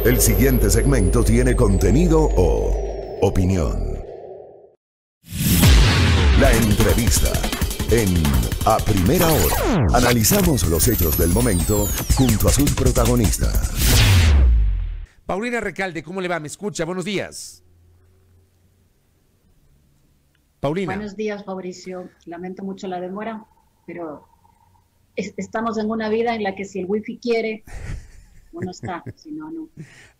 El siguiente segmento tiene contenido o opinión. La entrevista en A Primera Hora. Analizamos los hechos del momento junto a sus protagonistas. Paulina Recalde, ¿cómo le va? ¿Me escucha? Buenos días. Paulina. Buenos días, Fabricio. Lamento mucho la demora, pero estamos en una vida en la que si el wifi quiere, uno está, si no, no.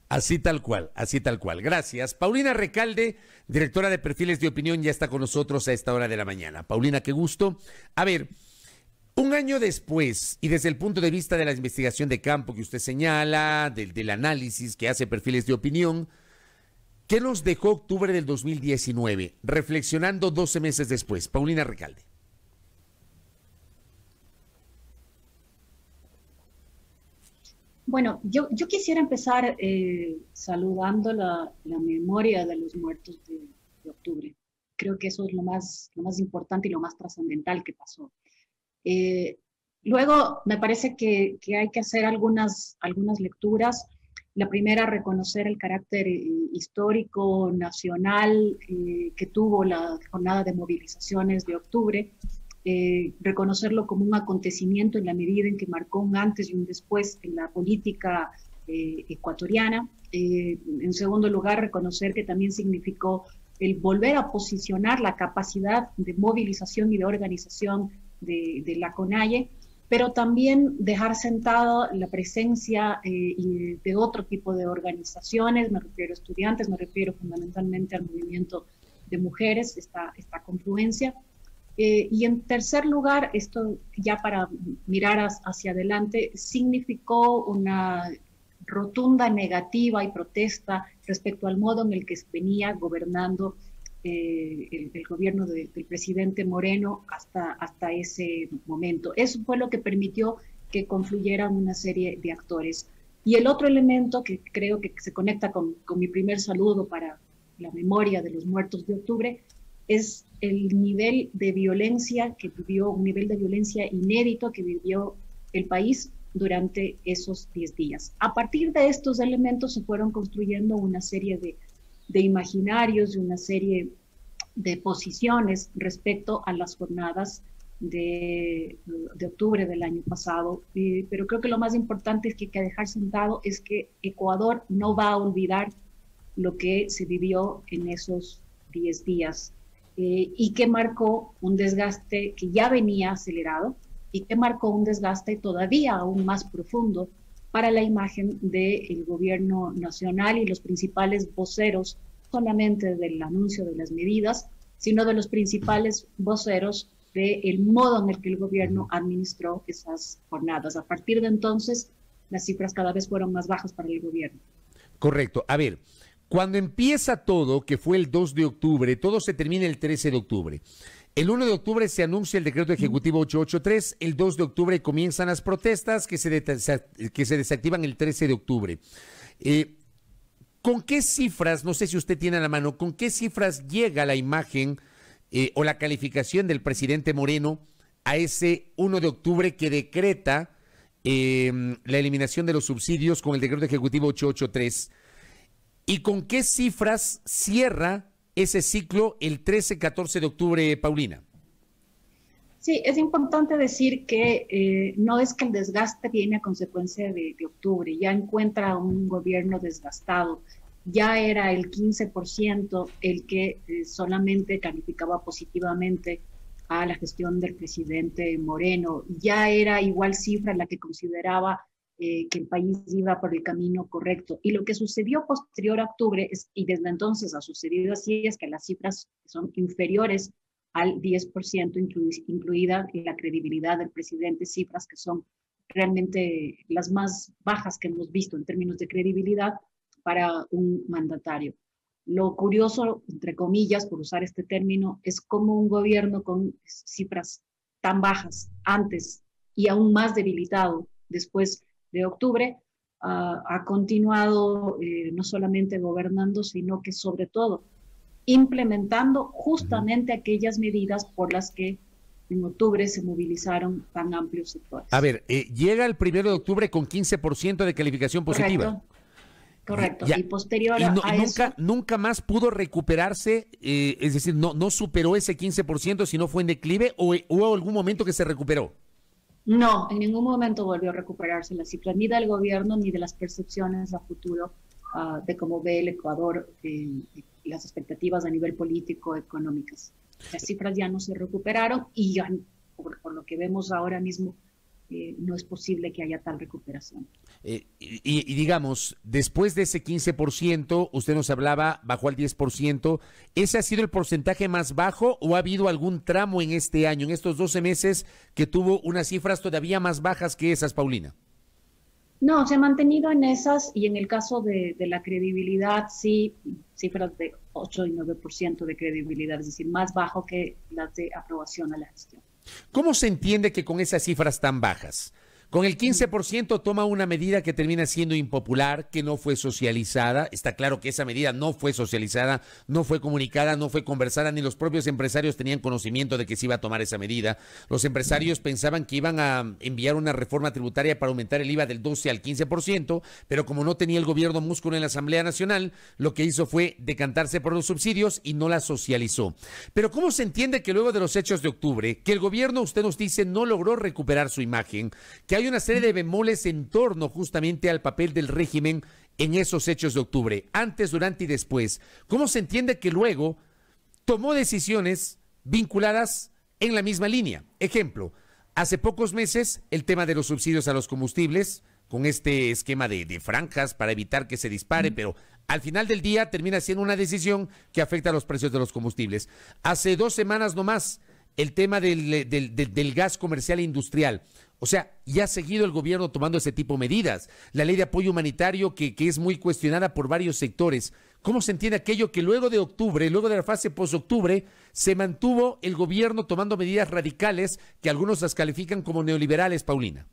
Así tal cual, así tal cual. Gracias. Paulina Recalde, directora de Perfiles de Opinión, ya está con nosotros a esta hora de la mañana. Paulina, qué gusto. A ver, un año después, y desde el punto de vista de la investigación de campo que usted señala, del análisis que hace Perfiles de Opinión, ¿qué nos dejó octubre del 2019? Reflexionando 12 meses después. Paulina Recalde. Bueno, yo quisiera empezar saludando la memoria de los muertos de octubre. Creo que eso es lo más importante y lo más trascendental que pasó. Luego, me parece que hay que hacer algunas lecturas. La primera, reconocer el carácter histórico, nacional que tuvo la jornada de movilizaciones de octubre. Reconocerlo como un acontecimiento en la medida en que marcó un antes y un después en la política ecuatoriana. En segundo lugar, reconocer que también significó el volver a posicionar la capacidad de movilización y de organización de la CONAIE, pero también dejar sentada la presencia de otro tipo de organizaciones, me refiero a estudiantes, me refiero fundamentalmente al movimiento de mujeres, esta confluencia. Y en tercer lugar, esto ya para mirar hacia adelante, significó una rotunda negativa y protesta respecto al modo en el que venía gobernando el gobierno del presidente Moreno hasta ese momento. Eso fue lo que permitió que confluyeran una serie de actores. Y el otro elemento que creo que se conecta con mi primer saludo para la memoria de los muertos de octubre es el nivel de violencia que vivió, un nivel de violencia inédito que vivió el país durante esos 10 días. A partir de estos elementos se fueron construyendo una serie de imaginarios, una serie de posiciones respecto a las jornadas de octubre del año pasado. Pero creo que lo más importante que hay que dejar sentado es que Ecuador no va a olvidar lo que se vivió en esos 10 días. Y que marcó un desgaste que ya venía acelerado y que marcó un desgaste todavía aún más profundo para la imagen del gobierno nacional y los principales voceros, solamente del anuncio de las medidas, sino de los principales voceros del modo en el que el gobierno administró esas jornadas. A partir de entonces, las cifras cada vez fueron más bajas para el gobierno. Correcto. A ver, cuando empieza todo, que fue el 2 de octubre, todo se termina el 13 de octubre. El 1 de octubre se anuncia el decreto ejecutivo 883, el 2 de octubre comienzan las protestas que se desactivan el 13 de octubre. ¿Con qué cifras, no sé si usted tiene a la mano, con qué cifras llega la imagen o la calificación del presidente Moreno a ese 1 de octubre que decreta la eliminación de los subsidios con el decreto ejecutivo 883? ¿Y con qué cifras cierra ese ciclo el 13-14 de octubre, Paulina? Sí, es importante decir que no es que el desgaste viene a consecuencia de octubre, ya encuentra un gobierno desgastado, ya era el 15% el que solamente calificaba positivamente a la gestión del presidente Moreno, ya era igual cifra la que consideraba que el país iba por el camino correcto. Y lo que sucedió posterior a octubre, y desde entonces ha sucedido así, es que las cifras son inferiores al 10%, incluida la credibilidad del presidente, cifras que son realmente las más bajas que hemos visto en términos de credibilidad para un mandatario. Lo curioso, entre comillas, por usar este término, es cómo un gobierno con cifras tan bajas antes y aún más debilitado después de octubre, ha continuado no solamente gobernando, sino que sobre todo implementando justamente aquellas medidas por las que en octubre se movilizaron tan amplios sectores. A ver, llega el 1 de octubre con 15% de calificación positiva. Correcto. Ya. Y posterior Y a nunca, eso, nunca más pudo recuperarse, es decir, no superó ese 15%, sino fue en declive, o hubo algún momento que se recuperó. no, en ningún momento volvió a recuperarse la cifra, ni del gobierno, ni de las percepciones a futuro de cómo ve el Ecuador y las expectativas a nivel político, económicas. Las cifras ya no se recuperaron y ya, por lo que vemos ahora mismo, no es posible que haya tal recuperación. Y digamos, después de ese 15%, usted nos hablaba, bajó al 10%, ¿ese ha sido el porcentaje más bajo o ha habido algún tramo en este año, en estos 12 meses, que tuvo unas cifras todavía más bajas que esas, Paulina? No, se ha mantenido en esas y en el caso de la credibilidad, sí, cifras de 8 y 9% de credibilidad, es decir, más bajo que las de aprobación a la gestión. ¿Cómo se entiende que con esas cifras tan bajas, con el 15% toma una medida que termina siendo impopular, que no fue socializada? Está claro que esa medida no fue socializada, no fue comunicada, no fue conversada, ni los propios empresarios tenían conocimiento de que se iba a tomar esa medida. Los empresarios pensaban que iban a enviar una reforma tributaria para aumentar el IVA del 12 al 15%, pero como no tenía el gobierno músculo en la Asamblea Nacional, lo que hizo fue decantarse por los subsidios y no la socializó. Pero ¿cómo se entiende que luego de los hechos de octubre, que el gobierno, usted nos dice, no logró recuperar su imagen, que hay una serie de bemoles en torno justamente al papel del régimen en esos hechos de octubre, antes, durante y después? ¿Cómo se entiende que luego tomó decisiones vinculadas en la misma línea? Ejemplo, hace pocos meses el tema de los subsidios a los combustibles, con este esquema de franjas para evitar que se dispare, pero al final del día termina siendo una decisión que afecta a los precios de los combustibles. Hace 2 semanas nomás, el tema del gas comercial e industrial. O sea, ya ha seguido el gobierno tomando ese tipo de medidas. La ley de apoyo humanitario que es muy cuestionada por varios sectores. ¿Cómo se entiende aquello que luego de octubre, luego de la fase post-octubre, se mantuvo el gobierno tomando medidas radicales que algunos las califican como neoliberales, Paulina?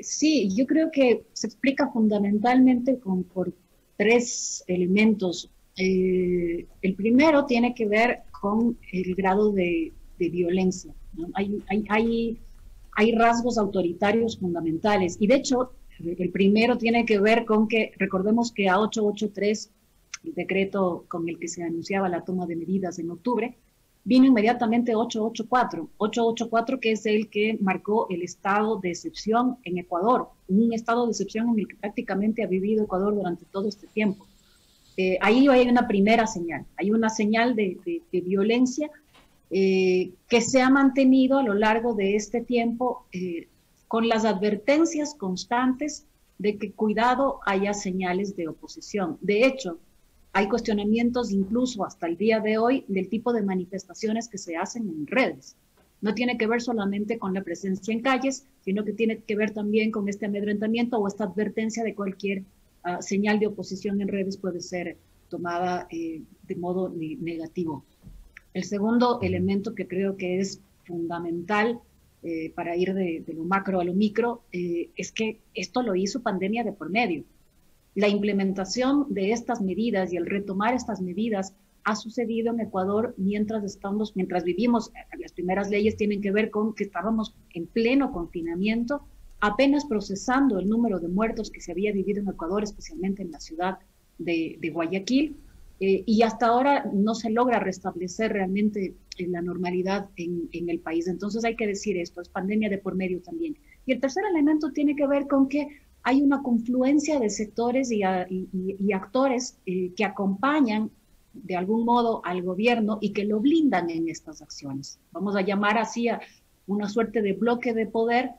Sí, yo creo que se explica fundamentalmente por 3 elementos. El primero tiene que ver con el grado de violencia, ¿no? Hay rasgos autoritarios fundamentales y de hecho el primero tiene que ver con que recordemos que a 883, el decreto con el que se anunciaba la toma de medidas en octubre, vino inmediatamente 884 que es el que marcó el estado de excepción en Ecuador, un estado de excepción en el que prácticamente ha vivido Ecuador durante todo este tiempo. Ahí hay una primera señal, hay una señal de violencia que se ha mantenido a lo largo de este tiempo con las advertencias constantes de que cuidado haya señales de oposición. De hecho, hay cuestionamientos incluso hasta el día de hoy del tipo de manifestaciones que se hacen en redes. No tiene que ver solamente con la presencia en calles, sino que tiene que ver también con este amedrentamiento o esta advertencia de cualquier señal de oposición en redes puede ser tomada de modo negativo. El segundo elemento que creo que es fundamental para ir de lo macro a lo micro es que esto lo hizo pandemia de por medio. La implementación de estas medidas y el retomar estas medidas ha sucedido en Ecuador mientras vivimos. Las primeras leyes tienen que ver con que estábamos en pleno confinamiento, apenas procesando el número de muertos que se había vivido en Ecuador, especialmente en la ciudad de Guayaquil, y hasta ahora no se logra restablecer realmente la normalidad en el país. Entonces hay que decir esto, es pandemia de por medio también. Y el tercer elemento tiene que ver con que hay una confluencia de sectores y actores que acompañan de algún modo al gobierno y que lo blindan en estas acciones. Vamos a llamar así a una suerte de bloque de poder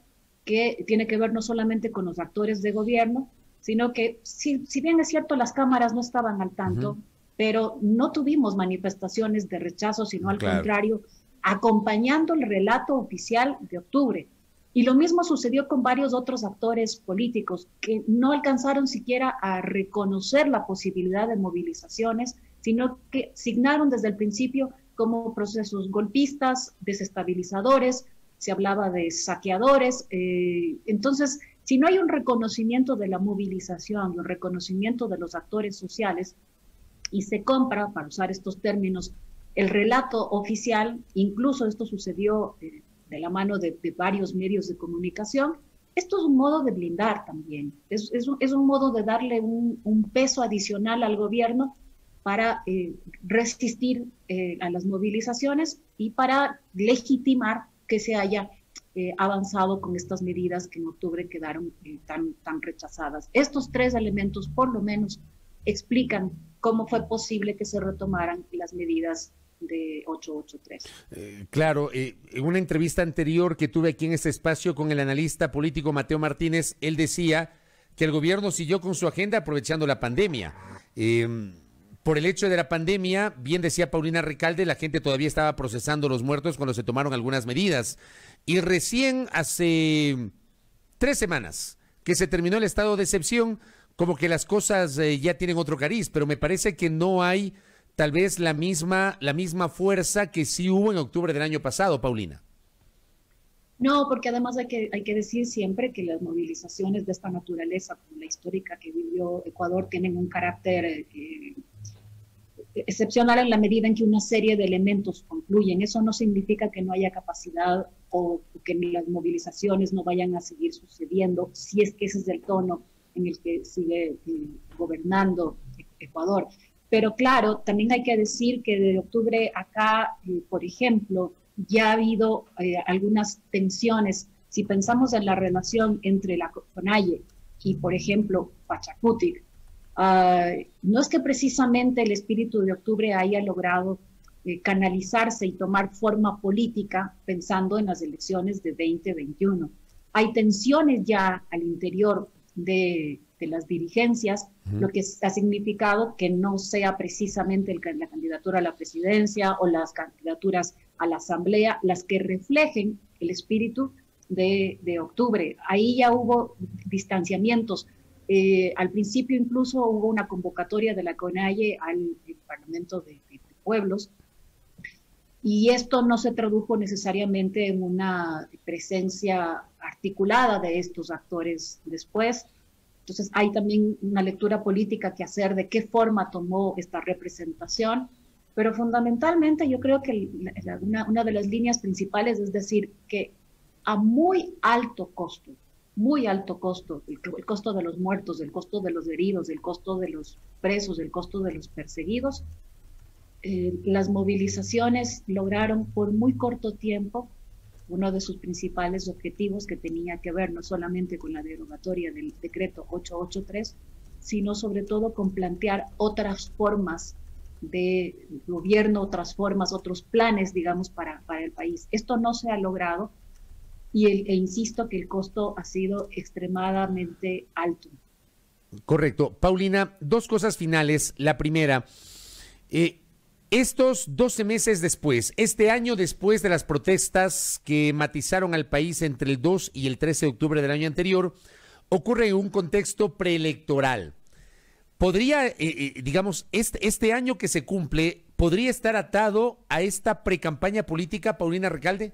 que tiene que ver no solamente con los actores de gobierno, sino que si bien es cierto las cámaras no estaban al tanto, pero no tuvimos manifestaciones de rechazo, sino al contrario, acompañando el relato oficial de octubre. Y lo mismo sucedió con varios otros actores políticos que no alcanzaron siquiera a reconocer la posibilidad de movilizaciones, sino que signaron desde el principio como procesos golpistas, desestabilizadores, se hablaba de saqueadores. Entonces, si no hay un reconocimiento de la movilización, un reconocimiento de los actores sociales, y se compra, para usar estos términos, el relato oficial, incluso esto sucedió de la mano de varios medios de comunicación, Esto es un modo de blindar también, es un modo de darle un peso adicional al gobierno para resistir a las movilizaciones y para legitimar que se haya avanzado con estas medidas que en octubre quedaron tan rechazadas. Estos tres elementos, por lo menos, explican cómo fue posible que se retomaran las medidas de 883. Claro, en una entrevista anterior que tuve aquí en este espacio con el analista político Mateo Martínez, él decía que el gobierno siguió con su agenda aprovechando la pandemia. Por el hecho de la pandemia, bien decía Paulina Recalde, la gente todavía estaba procesando los muertos cuando se tomaron algunas medidas. Y recién hace 3 semanas que se terminó el estado de excepción, como que las cosas ya tienen otro cariz, pero me parece que no hay tal vez la misma fuerza que sí hubo en octubre del año pasado, Paulina. No, porque además hay que decir siempre que las movilizaciones de esta naturaleza, como la histórica que vivió Ecuador, tienen un carácter excepcional en la medida en que una serie de elementos confluyen. Eso no significa que no haya capacidad o que las movilizaciones no vayan a seguir sucediendo, si es que ese es el tono en el que sigue gobernando Ecuador. Pero claro, también hay que decir que de octubre acá, por ejemplo, ya ha habido algunas tensiones. Si pensamos en la relación entre la CONAIE y, por ejemplo, Pachacutic, no es que precisamente el espíritu de octubre haya logrado canalizarse y tomar forma política pensando en las elecciones de 2021. Hay tensiones ya al interior de las dirigencias, lo que ha significado que no sea precisamente la candidatura a la presidencia o las candidaturas a la asamblea las que reflejen el espíritu de octubre. Ahí ya hubo distanciamientos. Al principio incluso hubo una convocatoria de la CONAIE al Parlamento de Pueblos, y esto no se tradujo necesariamente en una presencia articulada de estos actores después. Entonces hay también una lectura política que hacer de qué forma tomó esta representación, pero fundamentalmente yo creo que una de las líneas principales es decir que a muy alto costo, el costo de los muertos, el costo de los heridos, el costo de los presos, el costo de los perseguidos, las movilizaciones lograron por muy corto tiempo uno de sus principales objetivos, que tenía que ver no solamente con la derogatoria del decreto 883, sino sobre todo con plantear otras formas de gobierno, otras formas, otros planes, digamos, para el país. Esto no se ha logrado e insisto que el costo ha sido extremadamente alto. Correcto. Paulina, 2 cosas finales. La primera, estos 12 meses después, este año después de las protestas que matizaron al país entre el 2 y el 13 de octubre del año anterior, ocurre en un contexto preelectoral. ¿Podría, digamos, este año que se cumple, podría estar atado a esta precampaña política, Paulina Recalde?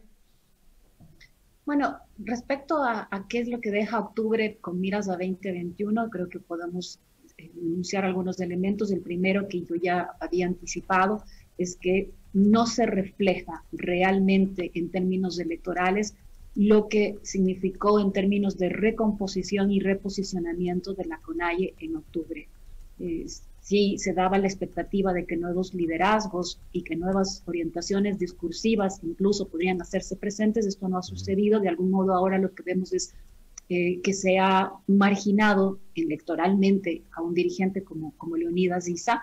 Bueno, respecto a qué es lo que deja octubre con miras a 2021, creo que podemos enunciar algunos elementos. El primero, que yo ya había anticipado, es que no se refleja realmente en términos electorales lo que significó en términos de recomposición y reposicionamiento de la CONAIE en octubre. Sí se daba la expectativa de que nuevos liderazgos y que nuevas orientaciones discursivas incluso podrían hacerse presentes. Esto no ha sucedido. De algún modo ahora lo que vemos es que se ha marginado electoralmente a un dirigente como Leonidas Issa.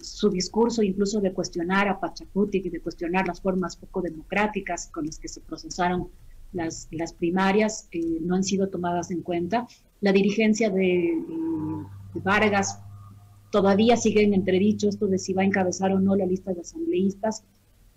Su discurso incluso de cuestionar a Pachacutic y de cuestionar las formas poco democráticas con las que se procesaron las primarias no han sido tomadas en cuenta. La dirigencia de Vargas todavía sigue en entredicho esto de si va a encabezar o no la lista de asambleístas.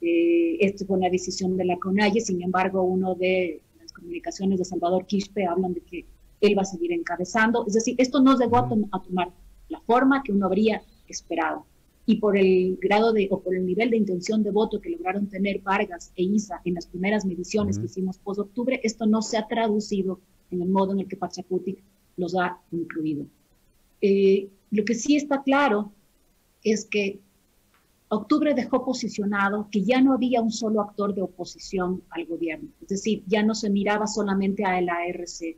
Esto fue una decisión de la CONAIE. Sin embargo, uno de las comunicaciones de Salvador Quispe hablan de que él va a seguir encabezando. Es decir, esto no llegó a tomar la forma que uno habría esperado. Y por el grado o por el nivel de intención de voto que lograron tener Vargas e Issa en las primeras mediciones que hicimos post-octubre, esto no se ha traducido en el modo en el que Pachacutic los ha incluido. Lo que sí está claro es que Octubre dejó posicionado que ya no había un solo actor de oposición al gobierno, es decir, ya no se miraba solamente a la ARC,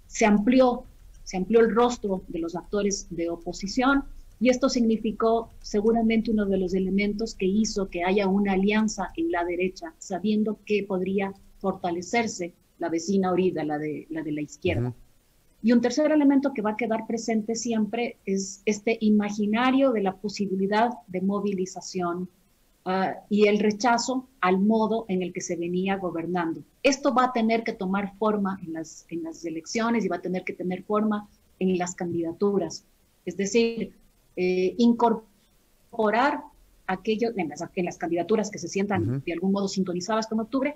se amplió el rostro de los actores de oposición y esto significó seguramente uno de los elementos que hizo que haya una alianza en la derecha, sabiendo que podría fortalecerse la vecina orilla, la de la izquierda. Uh-huh. Y un tercer elemento que va a quedar presente siempre es este imaginario de la posibilidad de movilización y el rechazo al modo en el que se venía gobernando. Esto va a tener que tomar forma en las elecciones y va a tener que tener forma en las candidaturas. Es decir, incorporar aquello en las candidaturas que se sientan uh-huh. de algún modo sintonizadas con Octubre,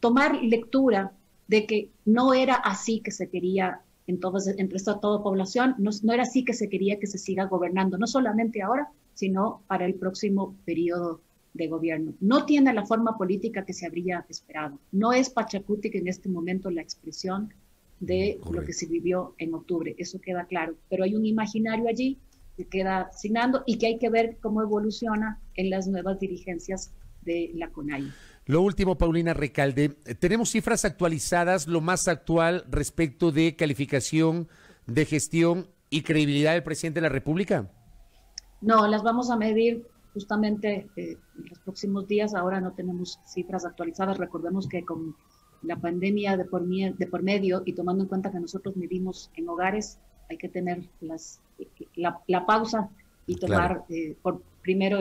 tomar lectura de que no era así que se quería entre toda población, no era así que se quería que se siga gobernando, no solamente ahora, sino para el próximo periodo de gobierno. No tiene la forma política que se habría esperado. No es Pachacutic en este momento la expresión de lo que se vivió en octubre, eso queda claro. Pero hay un imaginario allí que queda signando y que hay que ver cómo evoluciona en las nuevas dirigencias de la CONAIE. Lo último, Paulina Recalde, ¿tenemos cifras actualizadas, lo más actual respecto de calificación, de gestión y credibilidad del presidente de la República? No, las vamos a medir justamente en los próximos días. Ahora no tenemos cifras actualizadas. Recordemos que con la pandemia de por medio y tomando en cuenta que nosotros medimos en hogares, hay que tener la pausa y tomar por primero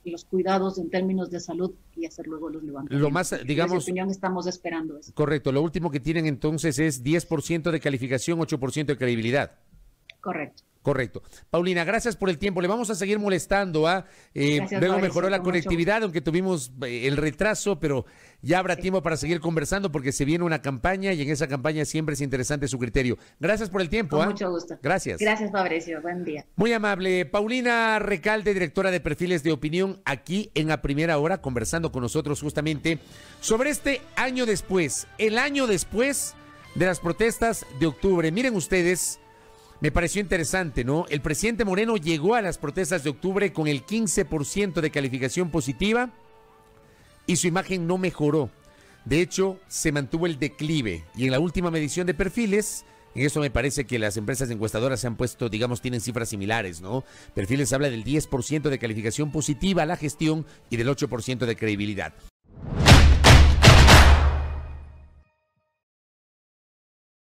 los cuidados en términos de salud y hacer luego los levantamientos. Lo más, digamos... En mi opinión, estamos esperando eso. Correcto. Lo último que tienen entonces es 10% de calificación, 8% de credibilidad. Correcto. Correcto. Paulina, gracias por el tiempo. Le vamos a seguir molestando. Luego mejoró la conectividad, aunque tuvimos el retraso, pero ya habrá tiempo para seguir conversando porque se viene una campaña y en esa campaña siempre es interesante su criterio. Gracias por el tiempo. Con mucho gusto. Gracias. Gracias, Fabricio. Buen día. Muy amable. Paulina Recalde, directora de Perfiles de Opinión, aquí en A Primera Hora, conversando con nosotros justamente sobre este año después, el año después de las protestas de octubre. Miren ustedes, me pareció interesante, ¿no? El presidente Moreno llegó a las protestas de octubre con el 15% de calificación positiva y su imagen no mejoró. De hecho, se mantuvo el declive. Y en la última medición de perfiles, en eso me parece que las empresas encuestadoras se han puesto, digamos, tienen cifras similares, ¿no? Perfiles habla del 10% de calificación positiva a la gestión y del 8% de credibilidad.